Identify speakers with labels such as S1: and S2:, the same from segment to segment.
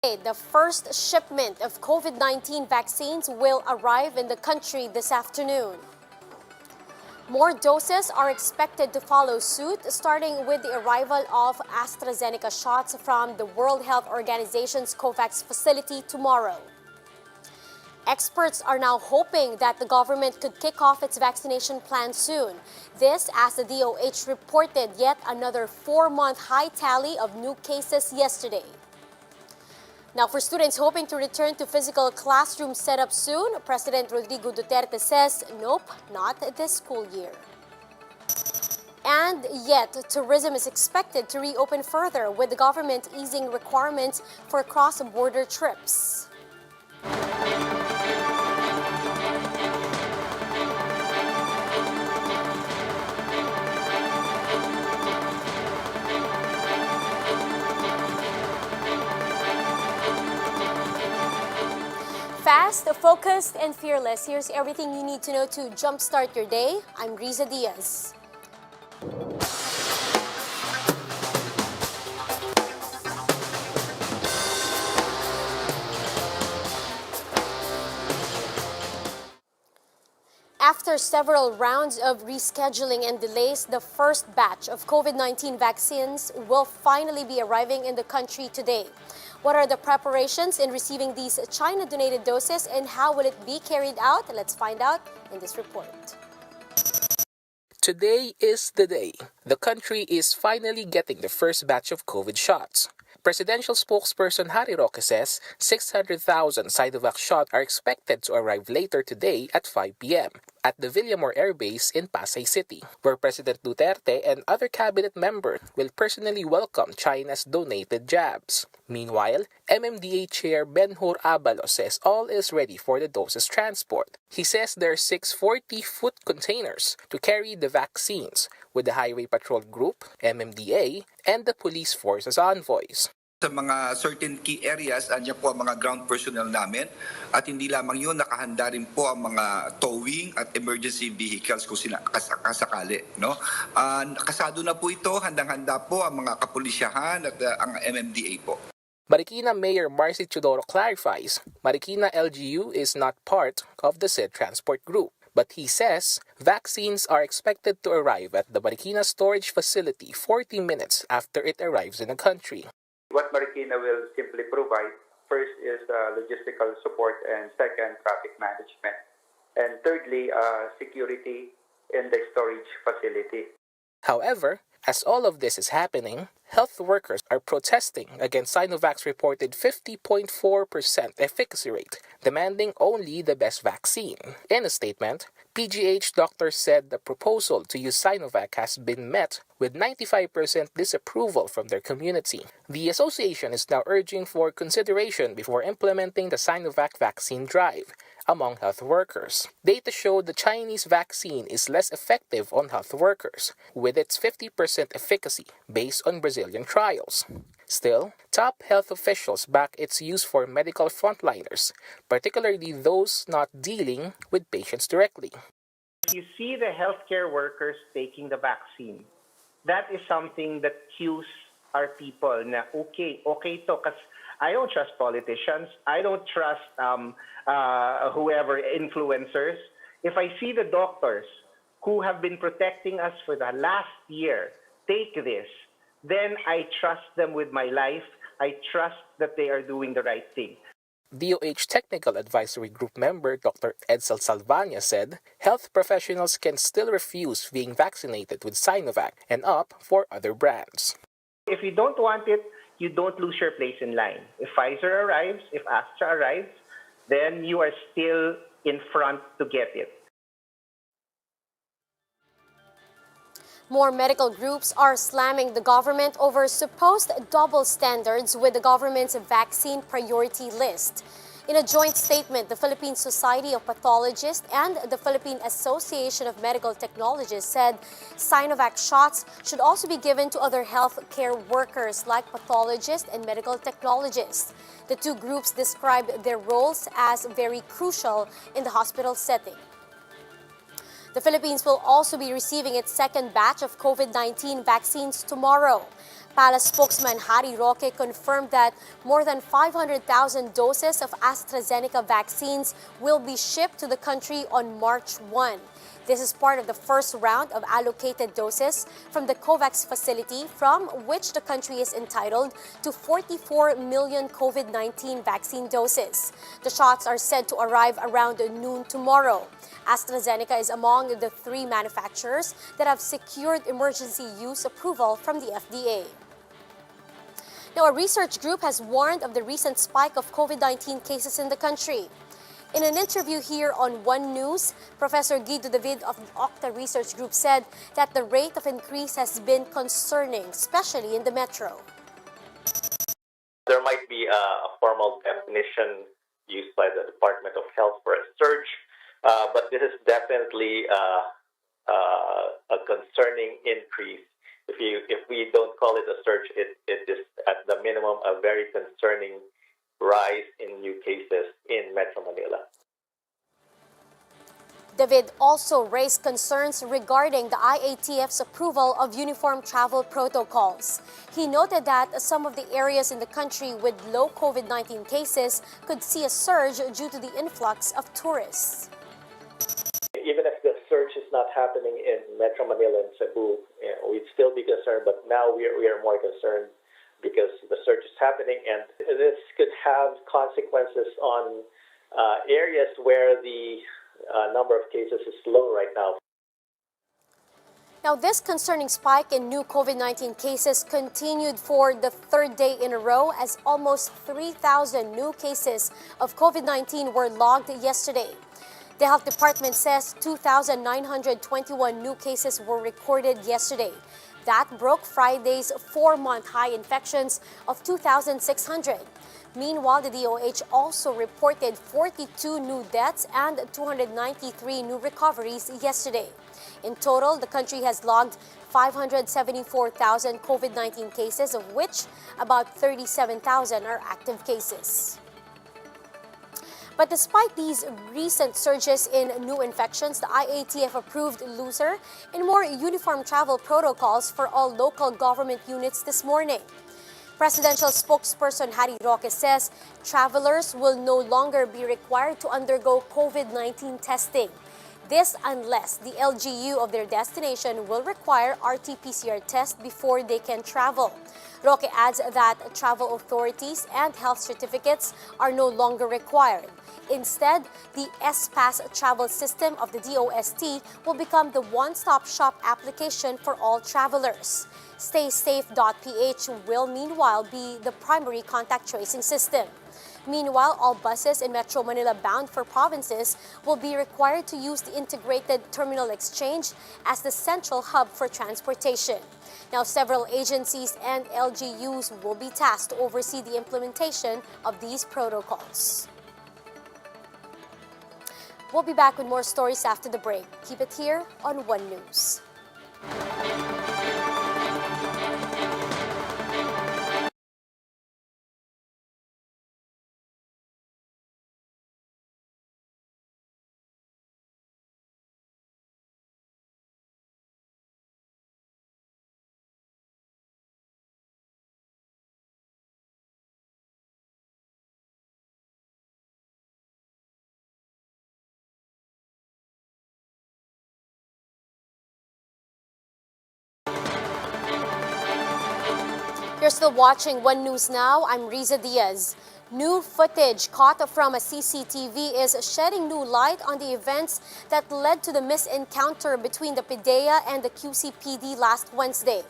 S1: The first shipment of COVID-19 vaccines will arrive in the country this afternoon. More doses are expected to follow suit, starting with the arrival of AstraZeneca shots from the World Health Organization's COVAX facility tomorrow. Experts are now hoping that the government could kick off its vaccination plan soon. This as the DOH reported yet another 4-month high tally of new cases yesterday. Now, for students hoping to return to physical classroom setup soon, President Rodrigo Duterte says, nope, not this school year. And yet, tourism is expected to reopen further with the government easing requirements for cross-border trips. Fast, focused, and fearless. Here's everything you need to know to jumpstart your day. I'm Riza Diaz. After several rounds of rescheduling and delays, the first batch of COVID-19 vaccines will finally be arriving in the country today. What are the preparations in receiving these China-donated doses and how will it be carried out? Let's find out in this report.
S2: Today is the day. The country is finally getting the first batch of COVID shots. Presidential spokesperson Harry Roque says 600,000 Sinovac shots are expected to arrive later today at 5 p.m. at the Villamor Air Base in Pasay City, where President Duterte and other cabinet members will personally welcome China's donated jabs. Meanwhile, MMDA Chair Benhur Abalos says all is ready for the doses transport. He says there are 6 40-foot containers to carry the vaccines, with the Highway Patrol Group, MMDA, and the police force as envoys.
S3: Sa mga certain key areas, andyan po ang mga ground personnel namin at hindi lamang yun, nakahanda rin po ang mga towing at emergency vehicles kung kasakali. No? Kasado na po ito, handang-handa po ang mga kapulisyahan at ang MMDA po.
S2: Marikina Mayor Marcy Chodoro clarifies, Marikina LGU is not part of the said transport group. But he says vaccines are expected to arrive at the Marikina storage facility 40 minutes after it arrives in the country.
S4: What Marikina will simply provide, first is logistical support, and second, traffic management. And thirdly, security in the storage facility.
S2: However, as all of this is happening, health workers are protesting against Sinovac's reported 50.4% efficacy rate, demanding only the best vaccine. In a statement, PGH doctors said the proposal to use Sinovac has been met with 95% disapproval from their community. The association is now urging for consideration before implementing the Sinovac vaccine drive among health workers. Data show the Chinese vaccine is less effective on health workers, with its 50% efficacy based on Brazilian trials. Still, top health officials back its use for medical frontliners, particularly those not dealing with patients directly.
S5: You see the healthcare workers taking the vaccine. That is something that cues our people na okay to, because I don't trust politicians. I don't trust whoever, influencers. If I see the doctors who have been protecting us for the last year take this, then I trust them with my life. I trust that they are doing the right thing.
S2: DOH Technical Advisory Group member Dr. Edsel Salvania said health professionals can still refuse being vaccinated with Sinovac and opt for other brands.
S5: If you don't want it, you don't lose your place in line. If Pfizer arrives, if Astra arrives, then you are still in front to get it.
S1: More medical groups are slamming the government over supposed double standards with the government's vaccine priority list. In a joint statement, the Philippine Society of Pathologists and the Philippine Association of Medical Technologists said Sinovac shots should also be given to other healthcare workers like pathologists and medical technologists. The two groups described their roles as very crucial in the hospital setting. The Philippines will also be receiving its second batch of COVID-19 vaccines tomorrow. Palace spokesman Harry Roque confirmed that more than 500,000 doses of AstraZeneca vaccines will be shipped to the country on March 1. This is part of the first round of allocated doses from the COVAX facility, from which the country is entitled to 44 million COVID-19 vaccine doses. The shots are said to arrive around noon tomorrow. AstraZeneca is among the 3 manufacturers that have secured emergency use approval from the FDA. Now, a research group has warned of the recent spike of COVID-19 cases in the country. In an interview here on One News, Professor Guido David of the Octa Research Group said that the rate of increase has been concerning, especially in the metro.
S6: There might be a formal definition used by the Department of Health for a surge, but this is definitely a concerning increase. If we don't call it a surge, it is at the minimum a very concerning rise in new cases in Metro Manila.
S1: David also raised concerns regarding the IATF's approval of uniform travel protocols. He noted that some of the areas in the country with low COVID-19 cases could see a surge due to the influx of tourists.
S6: Even if the surge is not happening in Metro Manila and Cebu, we'd still be concerned, but now we are more concerned because the surge is happening, and this could have consequences on areas where the number of cases is low right now.
S1: Now, this concerning spike in new COVID-19 cases continued for the 3rd day in a row, as almost 3,000 new cases of COVID-19 were logged yesterday. The Health Department says 2,921 new cases were recorded yesterday. That broke Friday's 4-month high infections of 2,600. Meanwhile, the DOH also reported 42 new deaths and 293 new recoveries yesterday. In total, the country has logged 574,000 COVID-19 cases, of which about 37,000 are active cases. But despite these recent surges in new infections, the IATF approved looser and more uniform travel protocols for all local government units this morning. Presidential spokesperson Harry Roque says travelers will no longer be required to undergo COVID-19 testing. This unless the LGU of their destination will require RT-PCR test before they can travel. Roque adds that travel authorities and health certificates are no longer required. Instead, the S-Pass travel system of the DOST will become the one-stop shop application for all travelers. StaySafe.ph will meanwhile be the primary contact tracing system. Meanwhile, all buses in Metro Manila bound for provinces will be required to use the integrated terminal exchange as the central hub for transportation. Now, several agencies and LGUs will be tasked to oversee the implementation of these protocols. We'll be back with more stories after the break. Keep it here on One News. You're still watching One News Now. I'm Riza Diaz. New footage caught from a CCTV is shedding new light on the events that led to the misencounter between the PIDEA and the QCPD last Wednesday.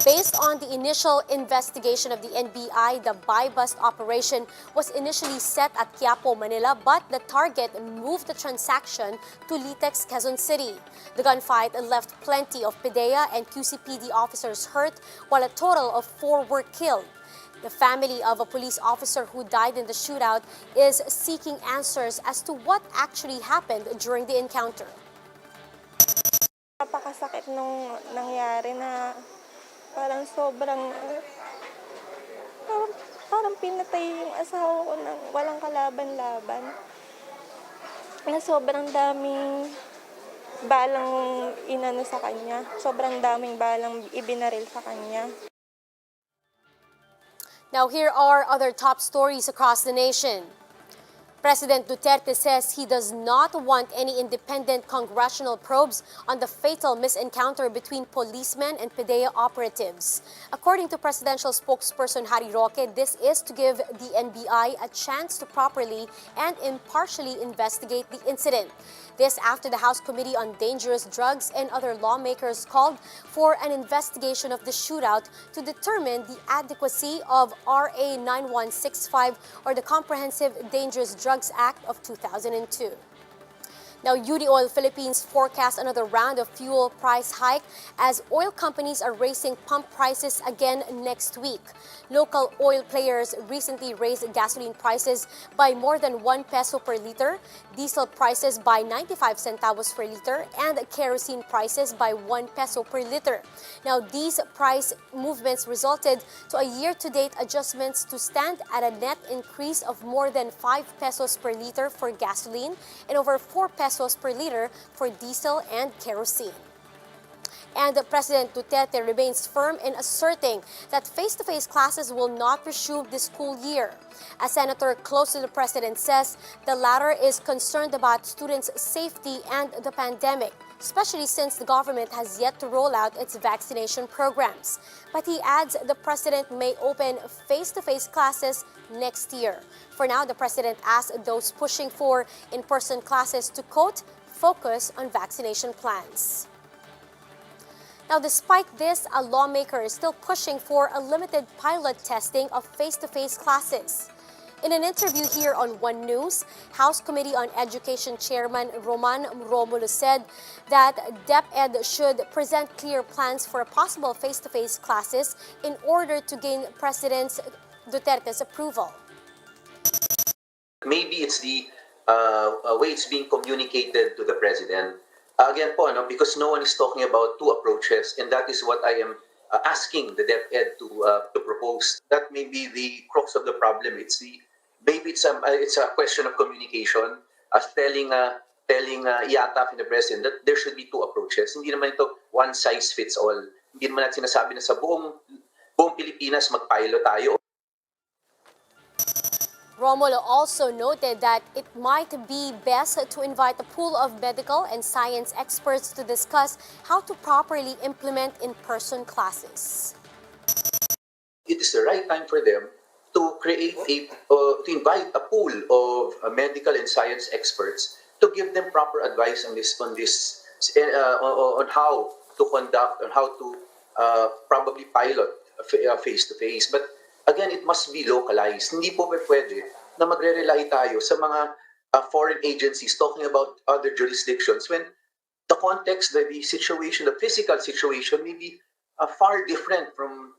S1: Based on the initial investigation of the NBI, the buy-bust operation was initially set at Quiapo, Manila, but the target moved the transaction to Litex, Quezon City. The gunfight left plenty of PIDEA and QCPD officers hurt, while a total of 4 were killed. The family of a police officer who died in the shootout is seeking answers as to what actually happened during the encounter.
S7: Napakasakit nung nangyari na parang sobrang parang pinatay yung asawa ko nang walang kalaban-laban. Na sobrang daming balang inano sa kanya. Sobrang daming balang ibinaril sa kanya.
S1: Now here are other top stories across the nation. President Duterte says he does not want any independent congressional probes on the fatal misencounter between policemen and PDEA operatives. According to presidential spokesperson Harry Roque, this is to give the NBI a chance to properly and impartially investigate the incident. This after the House Committee on Dangerous Drugs and other lawmakers called for an investigation of the shootout to determine the adequacy of RA 9165 or the Comprehensive Dangerous Drugs Act of 2002. Now, UD Oil Philippines forecast another round of fuel price hike as oil companies are raising pump prices again next week. Local oil players recently raised gasoline prices by more than 1 peso per liter, diesel prices by 95 centavos per liter, and kerosene prices by 1 peso per liter. Now, these price movements resulted to a year-to-date adjustments to stand at a net increase of more than 5 pesos per liter for gasoline and over 4 pesos per liter for diesel and kerosene. And President Duterte remains firm in asserting that face-to-face classes will not resume this school year. A senator close to the president says the latter is concerned about students' safety and the pandemic, especially since the government has yet to roll out its vaccination programs. But he adds the president may open face-to-face classes next year. For now, the president asked those pushing for in-person classes to, quote, focus on vaccination plans. Now, despite this, a lawmaker is still pushing for a limited pilot testing of face-to-face classes. In an interview here on One News, House Committee on Education Chairman Roman Romulo said that DepEd should present clear plans for possible face-to-face classes in order to gain President Duterte's approval.
S8: Maybe it's the way it's being communicated to the president. Again po, because no one is talking about two approaches, and that is what I am asking the DepEd to propose. That may be the crux of the problem. Maybe it's a question of communication, telling IATAF and the president that there should be two approaches. Hindi naman ito one size fits all. Hindi naman natin sinasabi na sa buong Pilipinas mag-pilot tayo.
S1: Romulo also noted that it might be best to invite a pool of medical and science experts to discuss how to properly implement in-person classes.
S8: It is the right time for them to create to invite a pool of medical and science experts to give them proper advice on how to conduct, on how to probably pilot face-to-face. But again, it must be localized. Hindi po pwede na magre-rely tayo sa mga foreign agencies talking about other jurisdictions when the context, the situation, the physical situation may be far different from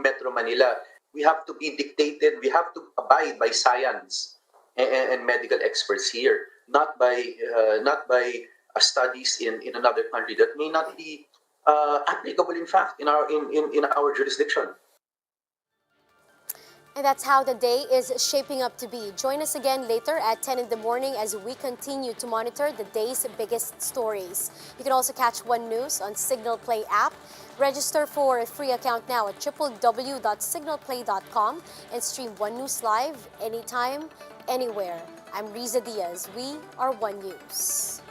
S8: Metro Manila. We have to be dictated, we have to abide by science and medical experts here, not by studies in another country that may not be applicable, in fact, in our jurisdiction.
S1: And that's how the day is shaping up to be. Join us again later at 10 in the morning as we continue to monitor the day's biggest stories. You can also catch One News on Signal Play app. Register for a free account now at www.signalplay.com and stream One News live anytime, anywhere. I'm Riza Diaz. We are One News.